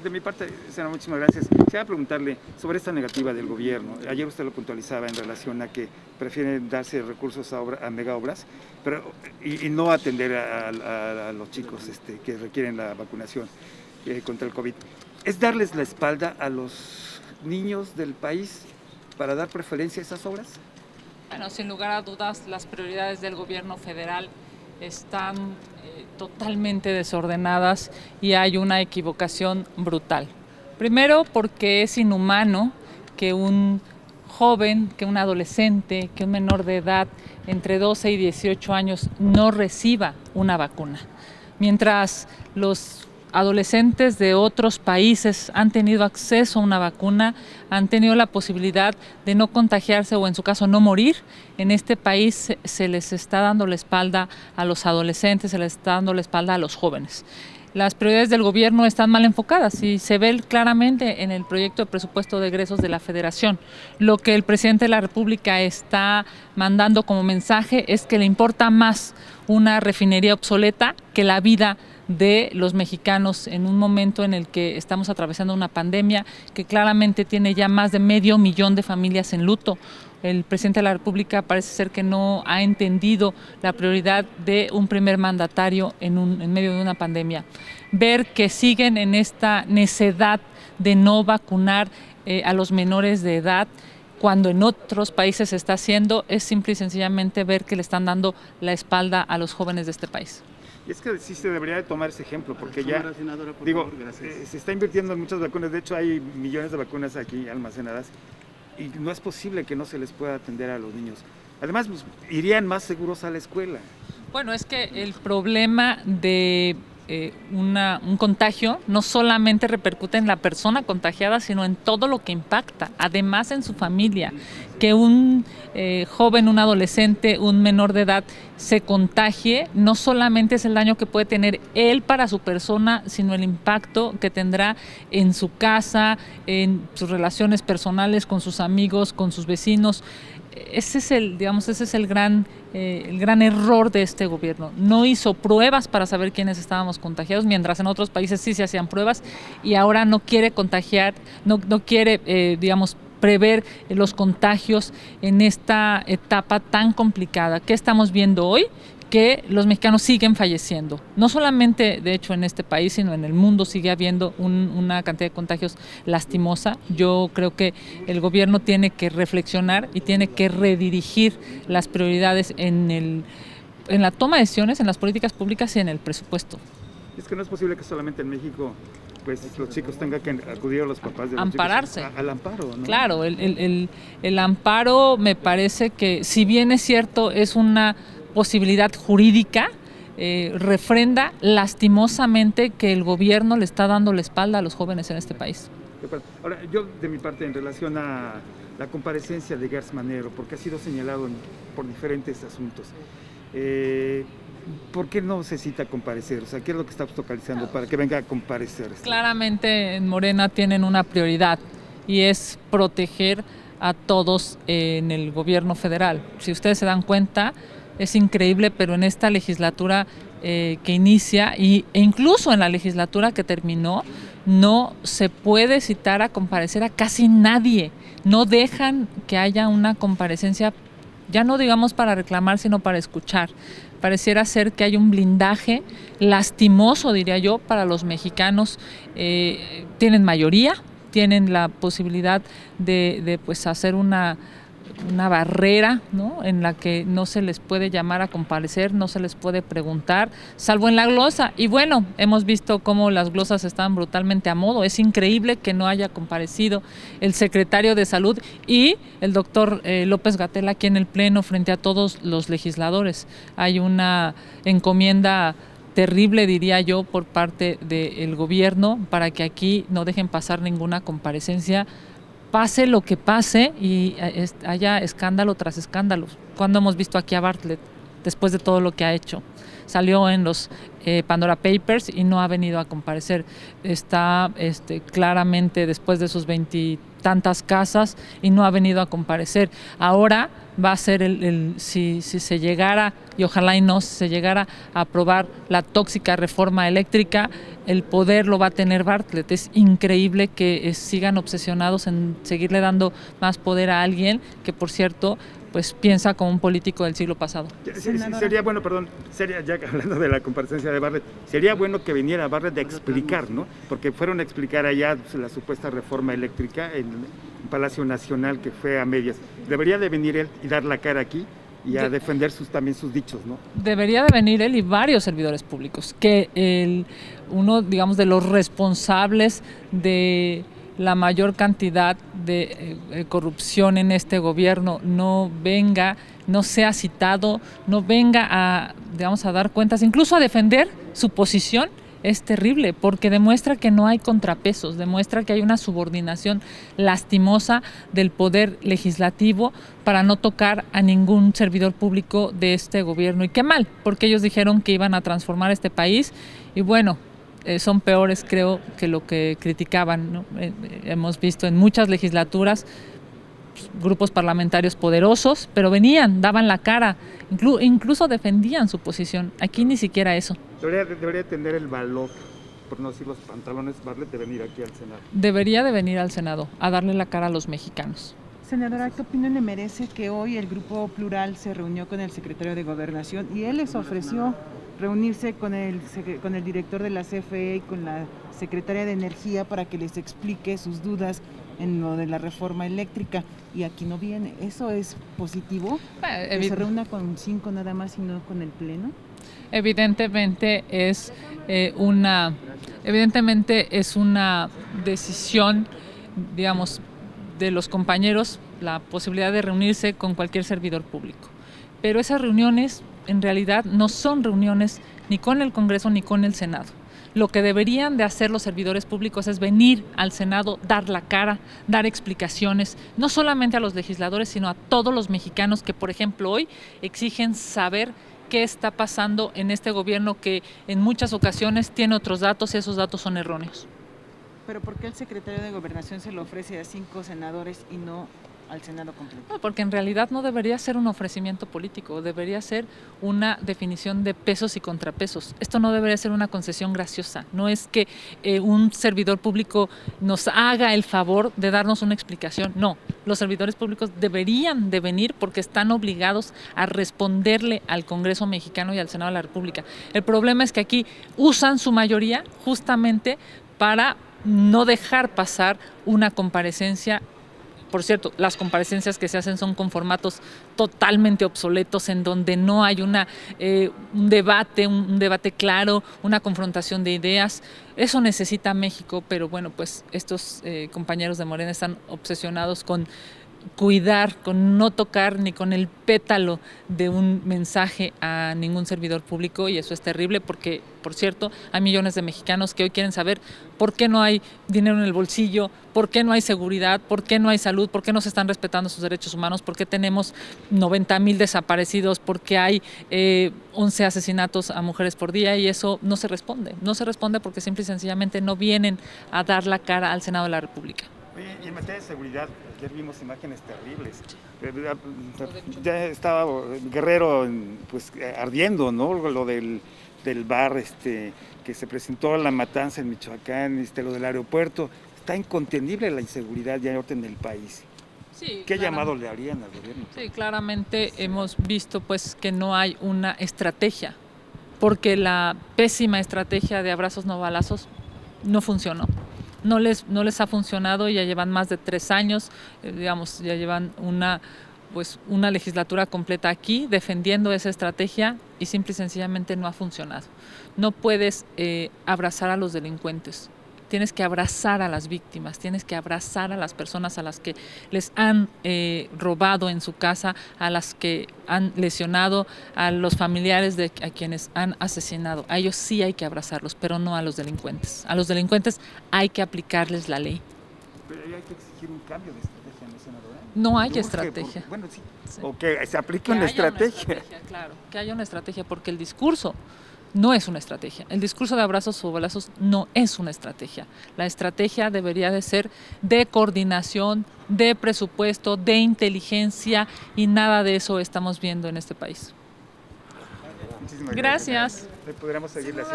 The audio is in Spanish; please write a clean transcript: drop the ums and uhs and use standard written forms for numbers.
De mi parte, señora, muchísimas gracias. Quisiera preguntarle sobre esta negativa del gobierno. Ayer usted lo puntualizaba en relación a que prefieren darse recursos a mega obras, pero y no atender a los chicos que requieren la vacunación contra el COVID. ¿Es darles la espalda a los niños del país para dar preferencia a esas obras? Bueno, sin lugar a dudas, las prioridades del gobierno federal están totalmente desordenadas y hay una equivocación brutal. Primero, porque es inhumano que un joven, que un adolescente, que un menor de edad entre 12 y 18 años no reciba una vacuna. Mientras los adolescentes de otros países han tenido acceso a una vacuna, han tenido la posibilidad de no contagiarse o en su caso no morir. En este país se les está dando la espalda a los adolescentes, se les está dando la espalda a los jóvenes. Las prioridades del gobierno están mal enfocadas y se ve claramente en el proyecto de presupuesto de egresos de la Federación. Lo que el presidente de la República está mandando como mensaje es que le importa más una refinería obsoleta que la vida de los mexicanos en un momento en el que estamos atravesando una pandemia que claramente tiene ya más de 500,000 de familias en luto. El presidente de la República parece ser que no ha entendido la prioridad de un primer mandatario en medio de una pandemia. Ver que siguen en esta necedad de no vacunar a los menores de edad, cuando en otros países se está haciendo, es simple y sencillamente ver que le están dando la espalda a los jóvenes de este país. Y es que sí se debería de tomar ese ejemplo, porque ya, digo, se está invirtiendo en muchas vacunas, de hecho hay millones de vacunas aquí almacenadas, y no es posible que no se les pueda atender a los niños. Además, pues, irían más seguros a la escuela. Bueno, es que el problema de un contagio no solamente repercute en la persona contagiada, sino en todo lo que impacta, además en su familia. Que un joven, un adolescente, un menor de edad se contagie, no solamente es el daño que puede tener él para su persona, sino el impacto que tendrá en su casa, en sus relaciones personales, con sus amigos, con sus vecinos. Ese es el gran error de este gobierno. No hizo pruebas para saber quiénes estábamos contagiados, mientras en otros países sí se hacían pruebas, y ahora no quiere contagiar, no quiere, prever los contagios en esta etapa tan complicada. ¿Qué estamos viendo hoy? Que los mexicanos siguen falleciendo. No solamente, de hecho, en este país, sino en el mundo sigue habiendo una cantidad de contagios lastimosa. Yo creo que el gobierno tiene que reflexionar y tiene que redirigir las prioridades en la toma de decisiones, en las políticas públicas y en el presupuesto. Es que no es posible que solamente en México pues los chicos tengan que acudir a los papás de los ampararse. Chicos, al amparo, ¿no? Claro, el amparo me parece que, si bien es cierto, es una posibilidad jurídica, refrenda lastimosamente que el gobierno le está dando la espalda a los jóvenes en este país. Ahora, yo de mi parte, en relación a la comparecencia de Gertz Manero, porque ha sido señalado por diferentes asuntos, ¿por qué no se cita comparecer? O sea, ¿qué es lo que está focalizando para que venga a comparecer? Claramente en Morena tienen una prioridad y es proteger a todos en el gobierno federal. Si ustedes se dan cuenta, es increíble, pero en esta legislatura que inicia e incluso en la legislatura que terminó, no se puede citar a comparecer a casi nadie. No dejan que haya una comparecencia, ya no digamos para reclamar, sino para escuchar. Pareciera ser que hay un blindaje lastimoso, diría yo, para los mexicanos. Tienen mayoría, tienen la posibilidad de pues hacer una barrera, ¿no?, en la que no se les puede llamar a comparecer, no se les puede preguntar, salvo en la glosa. Y bueno, hemos visto cómo las glosas están brutalmente a modo. Es increíble que no haya comparecido el secretario de Salud y el doctor López-Gatell aquí en el Pleno frente a todos los legisladores. Hay una encomienda terrible, diría yo, por parte del gobierno para que aquí no dejen pasar ninguna comparecencia, pase lo que pase y haya escándalo tras escándalo. ¿Cuándo hemos visto aquí a Bartlett después de todo lo que ha hecho? Salió en los Pandora Papers y no ha venido a comparecer. Está claramente después de sus 20 tantas casas y no ha venido a comparecer. Ahora va a ser si se llegara, y ojalá y no, si se llegara a aprobar la tóxica reforma eléctrica, el poder lo va a tener Bartlett. Es increíble que sigan obsesionados en seguirle dando más poder a alguien que, por cierto, pues piensa como un político del siglo pasado. Sería bueno, ya hablando de la comparecencia de Bartlett, sería bueno que viniera Bartlett a explicar, ¿no? Porque fueron a explicar allá la supuesta reforma eléctrica en Palacio Nacional, que fue a medias. Debería de venir él y dar la cara aquí y a defender también sus dichos, ¿no? Debería de venir él y varios servidores públicos, que uno, digamos, de los responsables de la mayor cantidad de corrupción en este gobierno no venga, no sea citado, no venga a dar cuentas, incluso a defender su posición. Es terrible porque demuestra que no hay contrapesos, demuestra que hay una subordinación lastimosa del poder legislativo para no tocar a ningún servidor público de este gobierno. Y qué mal, porque ellos dijeron que iban a transformar este país y bueno, son peores, creo, que lo que criticaban, ¿no? Hemos visto en muchas legislaturas grupos parlamentarios poderosos, pero venían, daban la cara, incluso defendían su posición. Aquí ni siquiera eso. Debería tener el valor, por no decir los pantalones, Bartlett, de venir aquí al Senado. Debería de venir al Senado a darle la cara a los mexicanos. Senadora, ¿qué opinión le merece que hoy el Grupo Plural se reunió con el secretario de Gobernación y él les ofreció reunirse con el director de la CFE y con la secretaria de Energía para que les explique sus dudas en lo de la reforma eléctrica, y aquí no viene? ¿Eso es positivo? ¿Que se reúna con 5 nada más y no con el Pleno? Evidentemente es una decisión, digamos, de los compañeros, la posibilidad de reunirse con cualquier servidor público. Pero esas reuniones en realidad no son reuniones ni con el Congreso ni con el Senado. Lo que deberían de hacer los servidores públicos es venir al Senado, dar la cara, dar explicaciones, no solamente a los legisladores, sino a todos los mexicanos que, por ejemplo, hoy exigen saber qué está pasando en este gobierno que en muchas ocasiones tiene otros datos y esos datos son erróneos. ¿Pero por qué el secretario de Gobernación se lo ofrece a 5 senadores y no al Senado completo? No, porque en realidad no debería ser un ofrecimiento político, debería ser una definición de pesos y contrapesos. Esto no debería ser una concesión graciosa, no es que un servidor público nos haga el favor de darnos una explicación, no. Los servidores públicos deberían de venir porque están obligados a responderle al Congreso mexicano y al Senado de la República. El problema es que aquí usan su mayoría justamente para no dejar pasar una comparecencia. Por cierto, las comparecencias que se hacen son con formatos totalmente obsoletos, en donde no hay un debate claro, una confrontación de ideas. Eso necesita México, pero bueno, pues estos compañeros de Morena están obsesionados con cuidar, con no tocar ni con el pétalo de un mensaje a ningún servidor público, y eso es terrible porque, por cierto, hay millones de mexicanos que hoy quieren saber por qué no hay dinero en el bolsillo, por qué no hay seguridad, por qué no hay salud, por qué no se están respetando sus derechos humanos, por qué tenemos 90,000 desaparecidos, por qué hay 11 asesinatos a mujeres por día, y eso no se responde porque simple y sencillamente no vienen a dar la cara al Senado de la República. Y en materia de seguridad, ayer vimos imágenes terribles. Ya estaba Guerrero pues ardiendo, ¿no? Lo del bar que se presentó, la matanza en Michoacán, lo del aeropuerto. Está incontenible la inseguridad ya en el país. Sí, ¿Qué llamado le harían al gobierno? Sí, claramente hemos visto pues que no hay una estrategia, porque la pésima estrategia de abrazos no balazos no funcionó. No les ha funcionado, ya llevan más de 3 años, ya llevan una legislatura completa aquí defendiendo esa estrategia y simple y sencillamente no ha funcionado. No puedes abrazar a los delincuentes, tienes que abrazar a las víctimas, tienes que abrazar a las personas a las que les han robado en su casa, a las que han lesionado, a los familiares a quienes han asesinado. A ellos sí hay que abrazarlos, pero no a los delincuentes. A los delincuentes hay que aplicarles la ley. Pero hay que exigir un cambio de estrategia, ¿no, senadora? No hay estrategia. Bueno, sí. O que se aplique una estrategia. Claro, que haya una estrategia, porque el discurso no es una estrategia. El discurso de abrazos o balazos no es una estrategia. La estrategia debería de ser de coordinación, de presupuesto, de inteligencia, y nada de eso estamos viendo en este país. Muchísimas Gracias. Podríamos seguir la